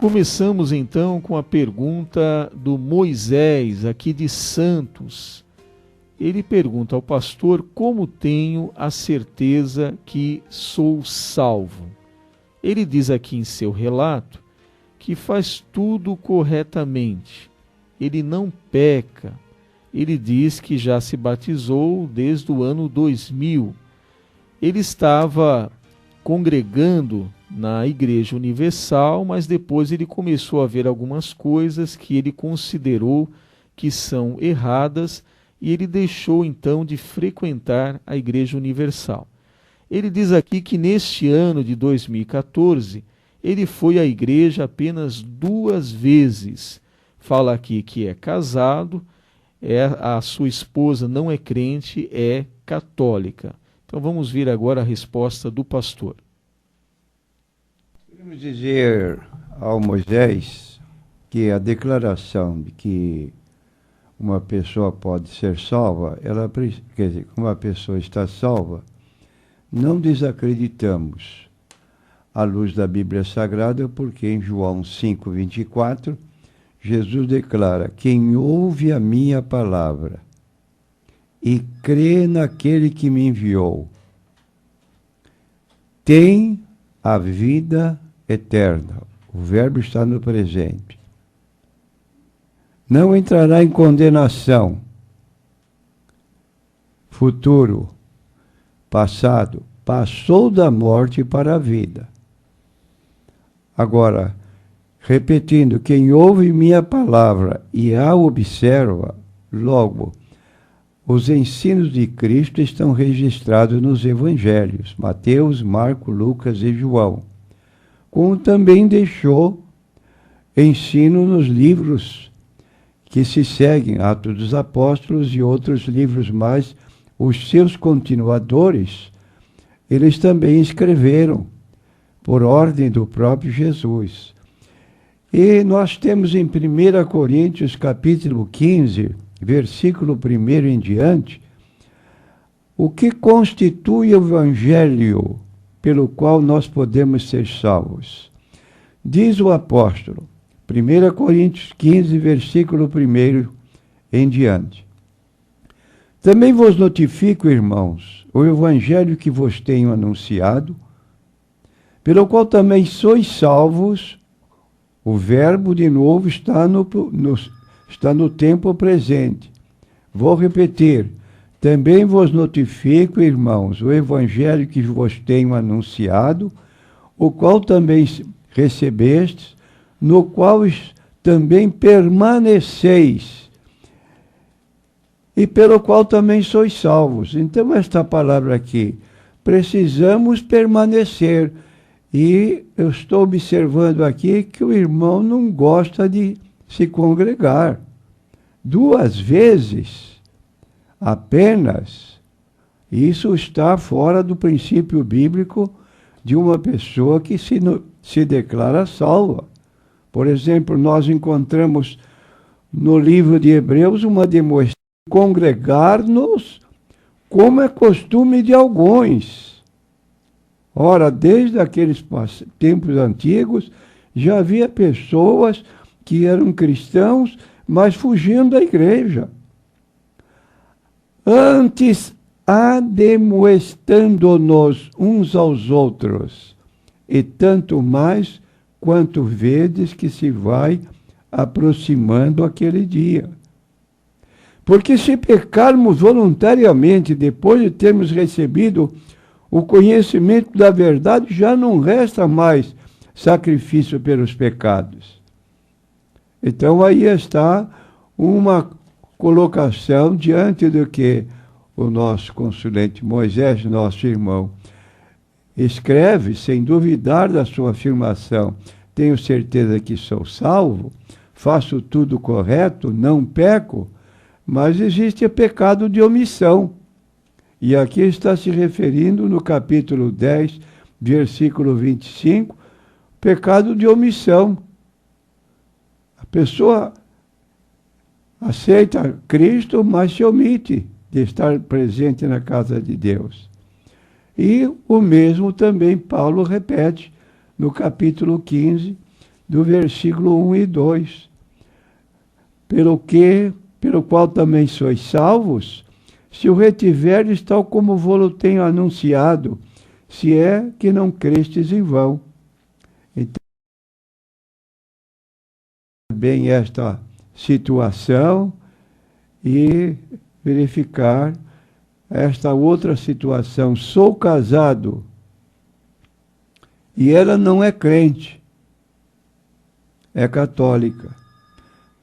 começamos então com a pergunta do Moisés, aqui de Santos. Ele pergunta ao pastor: como tenho a certeza que sou salvo? Ele diz aqui em seu relato que faz tudo corretamente, ele não peca. Ele diz que já se batizou desde o ano 2000. Ele estava congregando na Igreja Universal, mas depois ele começou a ver algumas coisas que ele considerou que são erradas e ele deixou então de frequentar a Igreja Universal. Ele diz aqui que neste ano de 2014 ele foi à igreja apenas 2 vezes. Fala aqui que é casado, a sua esposa não é crente, é católica. Então vamos ver agora a resposta do pastor. Podemos dizer ao Moisés que a declaração de que uma pessoa pode ser salva, quer dizer, como a pessoa está salva, não desacreditamos à luz da Bíblia Sagrada, porque em João 5:24, Jesus declara: quem ouve a minha palavra e crê naquele que me enviou, tem a vida eterna. O verbo está no presente. Não entrará em condenação. Futuro, passado, passou da morte para a vida. Agora, repetindo, quem ouve minha palavra e a observa, logo, os ensinos de Cristo estão registrados nos evangelhos, Mateus, Marcos, Lucas e João, como também deixou ensino nos livros que se seguem, Atos dos Apóstolos e outros livros mais. Os seus continuadores, eles também escreveram, por ordem do próprio Jesus. E nós temos em 1 Coríntios, capítulo 15, versículo 1 em diante, o que constitui o evangelho pelo qual nós podemos ser salvos. Diz o apóstolo, 1 Coríntios 15, versículo 1 em diante. Também vos notifico, irmãos, o evangelho que vos tenho anunciado, pelo qual também sois salvos. O verbo, de novo, está no tempo presente. Vou repetir. Também vos notifico, irmãos, o evangelho que vos tenho anunciado, o qual também recebestes, no qual também permaneceis, e pelo qual também sois salvos. Então, esta palavra aqui, precisamos permanecer. E eu estou observando aqui que o irmão não gosta de se congregar. 2 vezes apenas. Isso está fora do princípio bíblico de uma pessoa que se declara salva. Por exemplo, nós encontramos no livro de Hebreus uma demonstração de congregar-nos como é costume de alguns. Ora, desde aqueles tempos antigos, já havia pessoas que eram cristãos, mas fugindo da igreja. Antes, ademoestando-nos uns aos outros, e tanto mais quanto vedes que se vai aproximando aquele dia. Porque se pecarmos voluntariamente, depois de termos recebido o conhecimento da verdade, já não resta mais sacrifício pelos pecados. Então aí está uma colocação diante do que o nosso consulente Moisés, nosso irmão, escreve, sem duvidar da sua afirmação: tenho certeza que sou salvo, faço tudo correto, não peco, mas existe o pecado de omissão. E aqui está se referindo no capítulo 10, versículo 25, pecado de omissão. A pessoa aceita Cristo, mas se omite de estar presente na casa de Deus. E o mesmo também Paulo repete no capítulo 15, do versículo 1 e 2. Pelo qual também sois salvos, se o retiverdes tal como vou-lo tenho anunciado, se é que não crestes em vão. Então, bem esta situação e verificar esta outra situação. Sou casado e ela não é crente, é católica.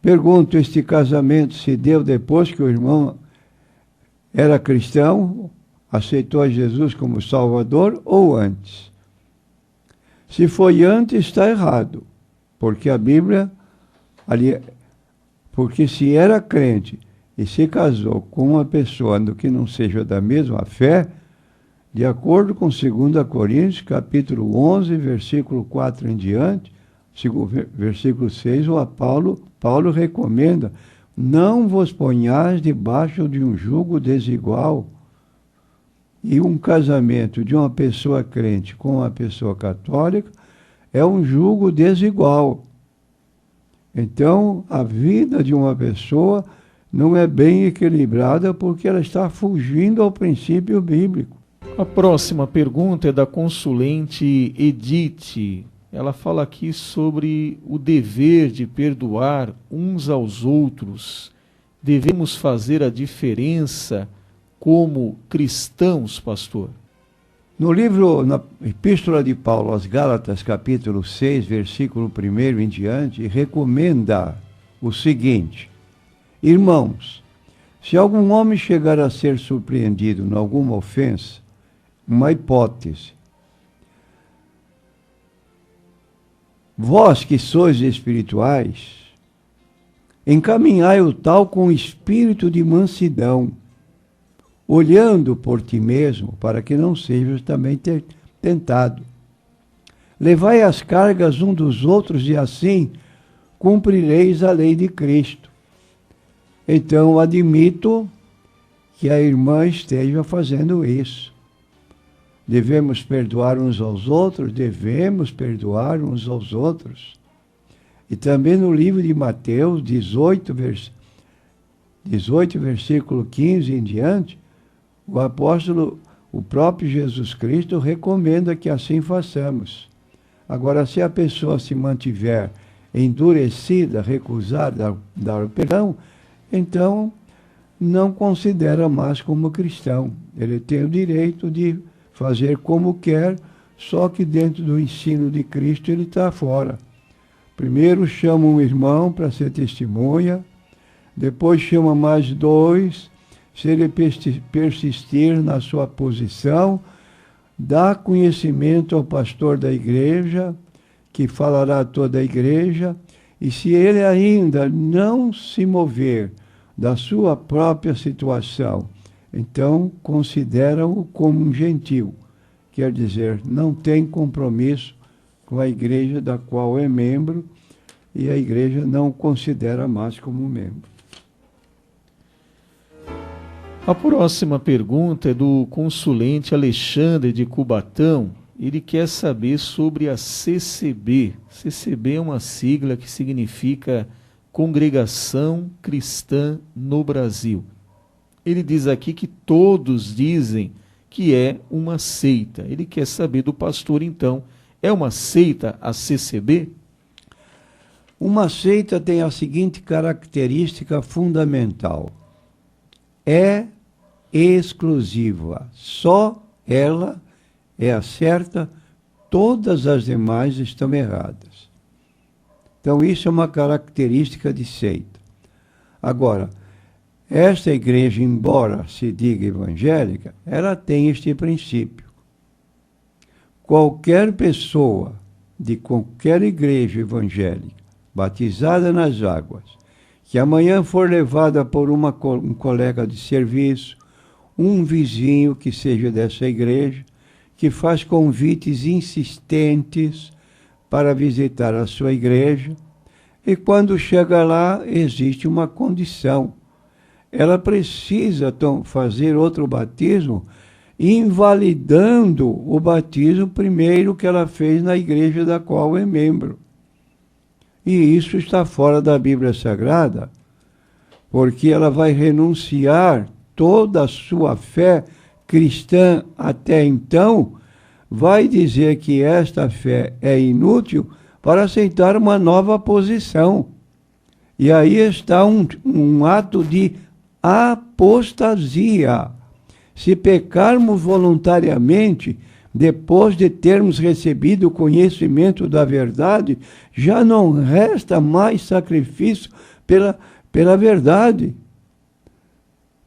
Pergunto, este casamento se deu depois que o irmão era cristão, aceitou a Jesus como Salvador, ou antes? Se foi antes, está errado, porque a Bíblia, porque se era crente e se casou com uma pessoa que não seja da mesma fé, de acordo com 2 Coríntios, capítulo 11, versículo 4 em diante, versículo 6, Paulo recomenda: não vos ponhais debaixo de um jugo desigual. E um casamento de uma pessoa crente com uma pessoa católica é um jugo desigual. Então, a vida de uma pessoa não é bem equilibrada porque ela está fugindo ao princípio bíblico. A próxima pergunta é da consulente Edith. Ela fala aqui sobre o dever de perdoar uns aos outros. Devemos fazer a diferença como cristãos, pastor? Na Epístola de Paulo aos Gálatas, capítulo 6, versículo 1 em diante, recomenda o seguinte: irmãos, se algum homem chegar a ser surpreendido em alguma ofensa, uma hipótese, vós que sois espirituais, encaminhai o tal com espírito de mansidão, olhando por ti mesmo, para que não sejas também tentado. Levai as cargas um dos outros e assim cumprireis a lei de Cristo. Então, admito que a irmã esteja fazendo isso. Devemos perdoar uns aos outros? Devemos perdoar uns aos outros. E também no livro de Mateus 18, versículo 15 em diante, o próprio Jesus Cristo recomenda que assim façamos. Agora, se a pessoa se mantiver endurecida, recusar dar perdão, então não considera mais como cristão. Ele tem o direito de fazer como quer, só que dentro do ensino de Cristo ele está fora. Primeiro chama um irmão para ser testemunha, depois chama mais dois. Se ele persistir na sua posição, dá conhecimento ao pastor da igreja, que falará a toda a igreja, e se ele ainda não se mover da sua própria situação, então considera-o como um gentil, quer dizer, não tem compromisso com a igreja da qual é membro, e a igreja não o considera mais como membro. A próxima pergunta é do consulente Alexandre de Cubatão. Ele quer saber sobre a CCB. CCB é uma sigla que significa Congregação Cristã no Brasil. Ele diz aqui que todos dizem que é uma seita. Ele quer saber do pastor, então, é uma seita a CCB? Uma seita tem a seguinte característica fundamental: é exclusiva, só ela é a certa, todas as demais estão erradas. Então isso é uma característica de seita. Agora, esta igreja, embora se diga evangélica, ela tem este princípio: qualquer pessoa de qualquer igreja evangélica, batizada nas águas, que amanhã for levada por um colega de serviço, um vizinho que seja dessa igreja, que faz convites insistentes para visitar a sua igreja, e quando chega lá, existe uma condição. Ela precisa fazer outro batismo, invalidando o batismo primeiro que ela fez na igreja da qual é membro. E isso está fora da Bíblia Sagrada, porque ela vai renunciar toda a sua fé cristã até então, vai dizer que esta fé é inútil para aceitar uma nova posição. E aí está um ato de apostasia. Se pecarmos voluntariamente, depois de termos recebido o conhecimento da verdade, já não resta mais sacrifício pela verdade.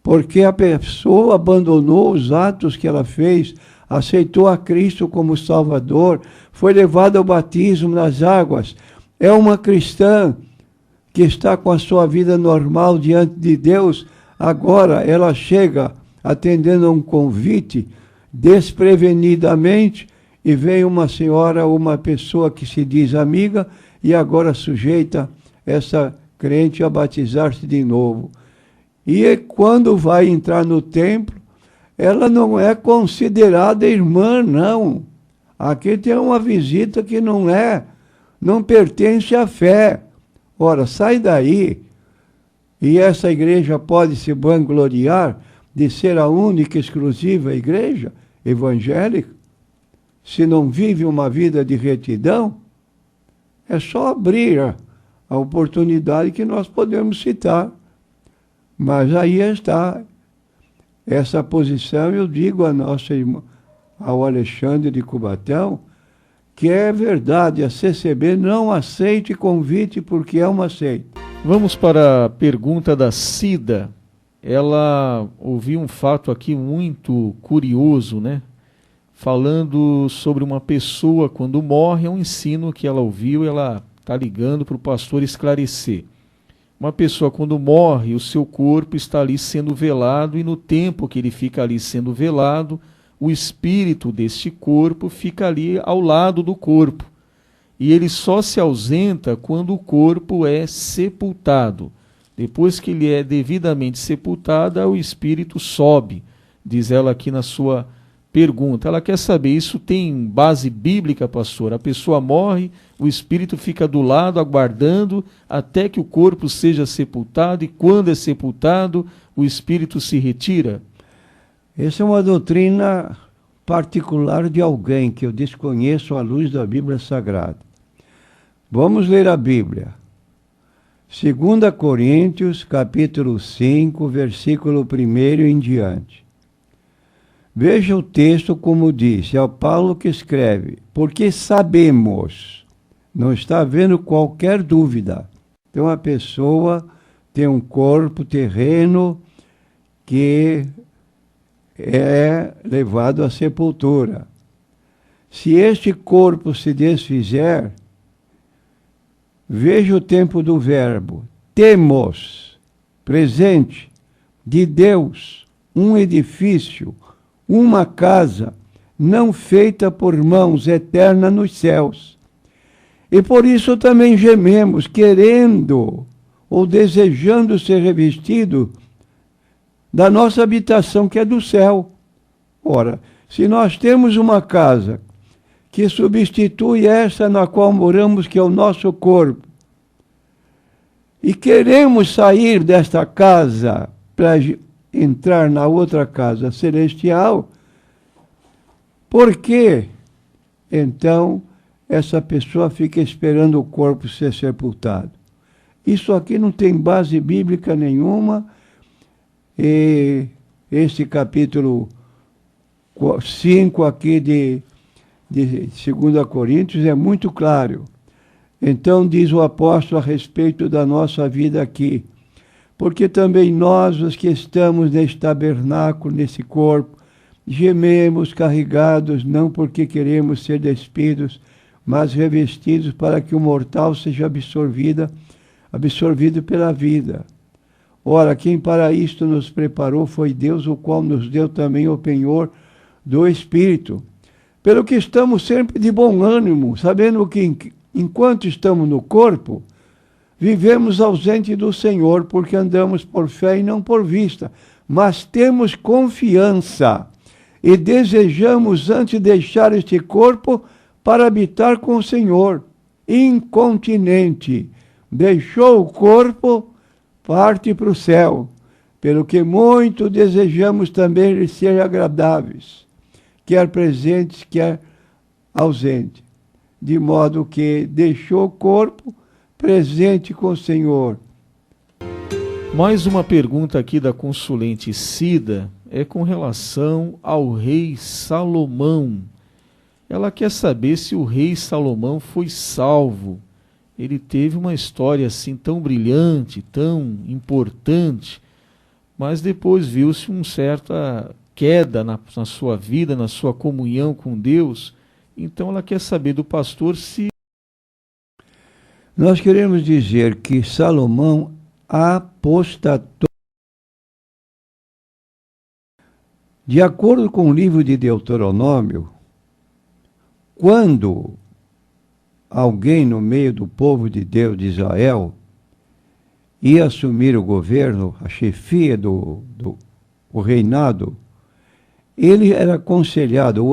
Porque a pessoa abandonou os atos que ela fez, aceitou a Cristo como Salvador, foi levada ao batismo nas águas, é uma cristã que está com a sua vida normal diante de Deus. Agora ela chega atendendo a um convite desprevenidamente e vem uma senhora ou uma pessoa que se diz amiga e agora sujeita essa crente a batizar-se de novo. E quando vai entrar no templo, ela não é considerada irmã, não. Aqui tem uma visita que não pertence à fé. Ora, sai daí. E essa igreja pode se vangloriar de ser a única e exclusiva igreja evangélica? Se não vive uma vida de retidão, é só abrir a oportunidade que nós podemos citar. Mas aí está essa posição, eu digo a nossa irmã, ao Alexandre de Cubatão, que é verdade, a CCB não aceite convite porque é uma seita. Vamos para a pergunta da Cida. Ela ouviu um fato aqui muito curioso, né? Falando sobre uma pessoa quando morre, é um ensino que ela ouviu, ela está ligando para o pastor esclarecer. Uma pessoa quando morre, o seu corpo está ali sendo velado e no tempo que ele fica ali sendo velado, o espírito deste corpo fica ali ao lado do corpo. E ele só se ausenta quando o corpo é sepultado. Depois que ele é devidamente sepultado, o espírito sobe, diz ela aqui na sua pergunta. Ela quer saber, isso tem base bíblica, pastor? A pessoa morre, o espírito fica do lado, aguardando, até que o corpo seja sepultado, e quando é sepultado, o espírito se retira? Essa é uma doutrina particular de alguém que eu desconheço à luz da Bíblia Sagrada. Vamos ler a Bíblia. 2 Coríntios, capítulo 5, versículo 1 em diante. Veja o texto como diz, é o Paulo que escreve, porque sabemos, não está havendo qualquer dúvida. Então a pessoa tem um corpo terreno que é levado à sepultura. Se este corpo se desfizer, veja o tempo do verbo. Temos, presente, de Deus, um edifício, uma casa, não feita por mãos, eterna nos céus. E por isso também gememos, querendo ou desejando ser revestido da nossa habitação que é do céu. Ora, se nós temos uma casa que substitui essa na qual moramos, que é o nosso corpo, e queremos sair desta casa para entrar na outra casa celestial, por que então essa pessoa fica esperando o corpo ser sepultado? Isso aqui não tem base bíblica nenhuma, e esse capítulo 5 aqui de 2 Coríntios é muito claro. Então diz o apóstolo a respeito da nossa vida aqui, porque também nós, os que estamos neste tabernáculo, nesse corpo, gememos carregados, não porque queremos ser despidos, mas revestidos para que o mortal seja absorvido pela vida. Ora, quem para isto nos preparou foi Deus, o qual nos deu também o penhor do Espírito. Pelo que estamos sempre de bom ânimo, sabendo que enquanto estamos no corpo, vivemos ausente do Senhor, porque andamos por fé e não por vista. Mas temos confiança e desejamos antes deixar este corpo para habitar com o Senhor. incontinente, deixou o corpo, parte para o céu, pelo que muito desejamos também lhe ser agradáveis, quer presentes, quer ausente, de modo que deixou o corpo presente com o Senhor. Mais uma pergunta aqui da consulente Cida é com relação ao rei Salomão. Ela quer saber se o rei Salomão foi salvo. Ele teve uma história assim tão brilhante, tão importante, mas depois viu-se uma certa queda na sua vida, na sua comunhão com Deus. Então ela quer saber do pastor se... Nós queremos dizer que Salomão apostatou. De acordo com o livro de Deuteronômio, quando alguém no meio do povo de Deus de Israel ia assumir o governo, a chefia o reinado, ele era aconselhado,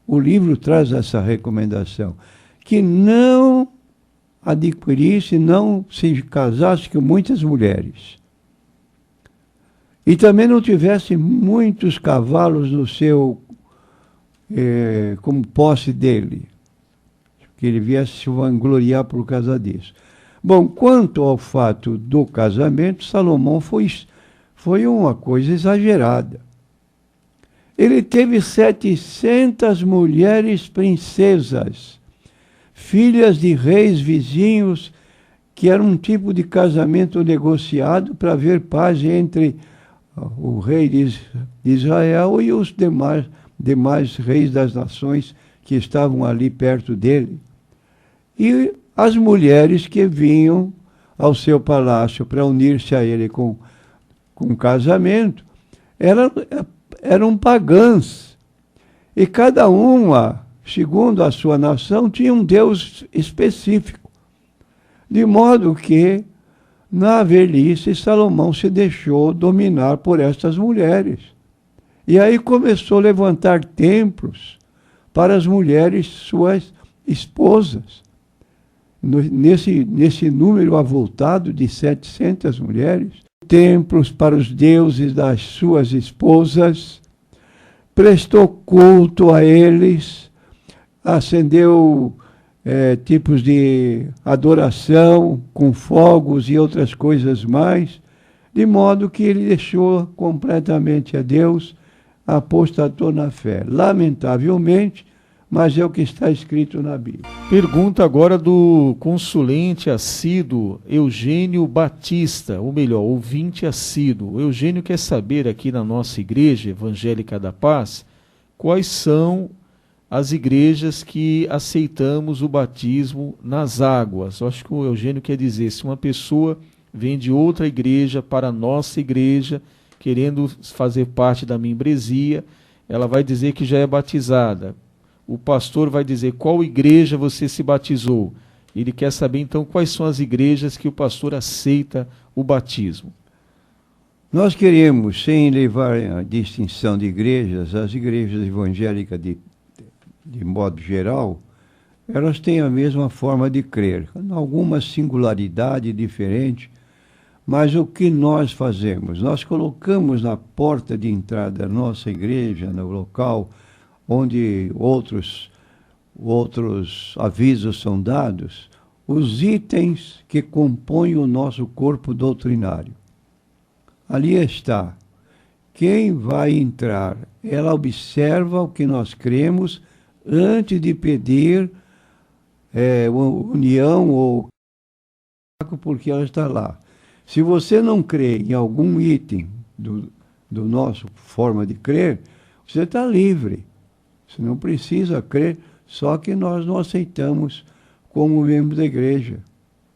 o livro traz essa recomendação, que não adquirisse, não se casasse com muitas mulheres. E também não tivesse muitos cavalos no seu, como posse dele, que ele viesse se vangloriar por causa disso. Bom, quanto ao fato do casamento, Salomão foi uma coisa exagerada. Ele teve 700 mulheres princesas, filhas de reis vizinhos, que era um tipo de casamento negociado para haver paz entre o rei de Israel e os demais reis das nações que estavam ali perto dele. E as mulheres que vinham ao seu palácio para unir-se a ele com casamento eram pagãs. E cada uma, segundo a sua nação, tinha um deus específico. De modo que, na velhice, Salomão se deixou dominar por estas mulheres. E aí começou a levantar templos para as mulheres, suas esposas. Nesse número avultado de 700 mulheres, templos para os deuses das suas esposas, prestou culto a eles, acendeu tipos de adoração com fogos e outras coisas mais, de modo que ele deixou completamente a Deus, apostatou na fé. Lamentavelmente, mas é o que está escrito na Bíblia. Pergunta agora do consulente assíduo Eugênio Batista, ou melhor, ouvinte assíduo. O Eugênio quer saber aqui na nossa Igreja Evangélica da Paz, quais são as igrejas que aceitamos o batismo nas águas. Eu acho que o Eugênio quer dizer, se uma pessoa vem de outra igreja para a nossa igreja, querendo fazer parte da membresia, ela vai dizer que já é batizada. O pastor vai dizer qual igreja você se batizou. Ele quer saber, então, quais são as igrejas que o pastor aceita o batismo. Nós queremos, sem levar a distinção de igrejas, as igrejas evangélicas, de modo geral, elas têm a mesma forma de crer, alguma singularidade diferente, mas o que nós fazemos? Nós colocamos na porta de entrada da nossa igreja, no local onde outros avisos são dados, os itens que compõem o nosso corpo doutrinário. Ali está. Quem vai entrar, ela observa o que nós cremos antes de pedir união ou porque ela está lá. Se você não crê em algum item do nosso forma de crer, você está livre. Você não precisa crer, só que nós não aceitamos como membro da igreja.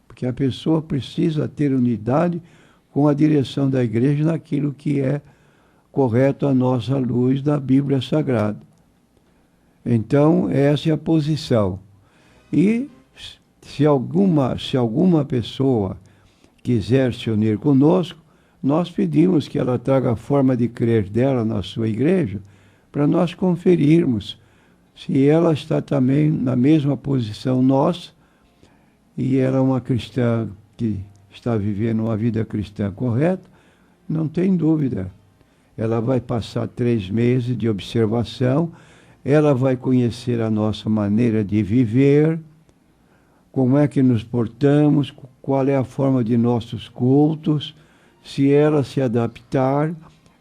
Porque a pessoa precisa ter unidade com a direção da igreja naquilo que é correto à nossa luz da Bíblia Sagrada. Então, essa é a posição. E se alguma pessoa quiser se unir conosco, nós pedimos que ela traga a forma de crer dela na sua igreja, para nós conferirmos se ela está também na mesma posição nossa e ela é uma cristã que está vivendo uma vida cristã correta, não tem dúvida. Ela vai passar 3 meses de observação, ela vai conhecer a nossa maneira de viver, como é que nos portamos, qual é a forma de nossos cultos. Se ela se adaptar,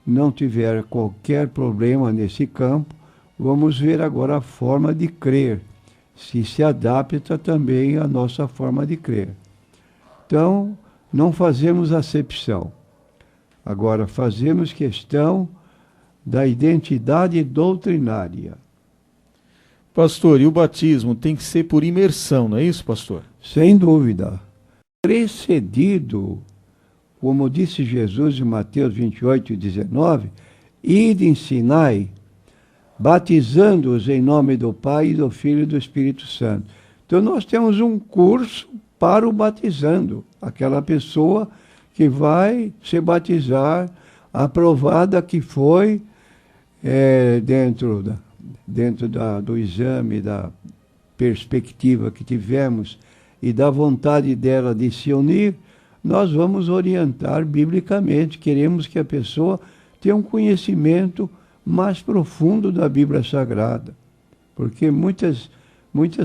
não tiver qualquer problema nesse campo, vamos ver agora a forma de crer, se adapta também à nossa forma de crer. Então, não fazemos acepção. Agora, fazemos questão da identidade doutrinária. Pastor, e o batismo tem que ser por imersão, não é isso, pastor? Sem dúvida. Precedido, como disse Jesus em Mateus 28:19, ide ensinai, batizando-os em nome do Pai, e do Filho e do Espírito Santo. Então nós temos um curso para o batizando, aquela pessoa que vai se batizar, aprovada que foi dentro do exame, da perspectiva que tivemos e da vontade dela de se unir, nós vamos orientar biblicamente. Queremos que a pessoa tenha um conhecimento mais profundo da Bíblia Sagrada, porque muitas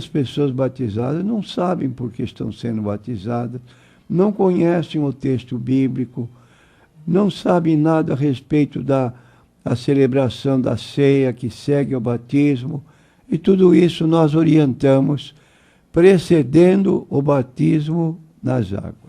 pessoas batizadas não sabem por que estão sendo batizadas, não conhecem o texto bíblico, não sabem nada a respeito da celebração da ceia que segue o batismo, e tudo isso nós orientamos, precedendo o batismo nas águas.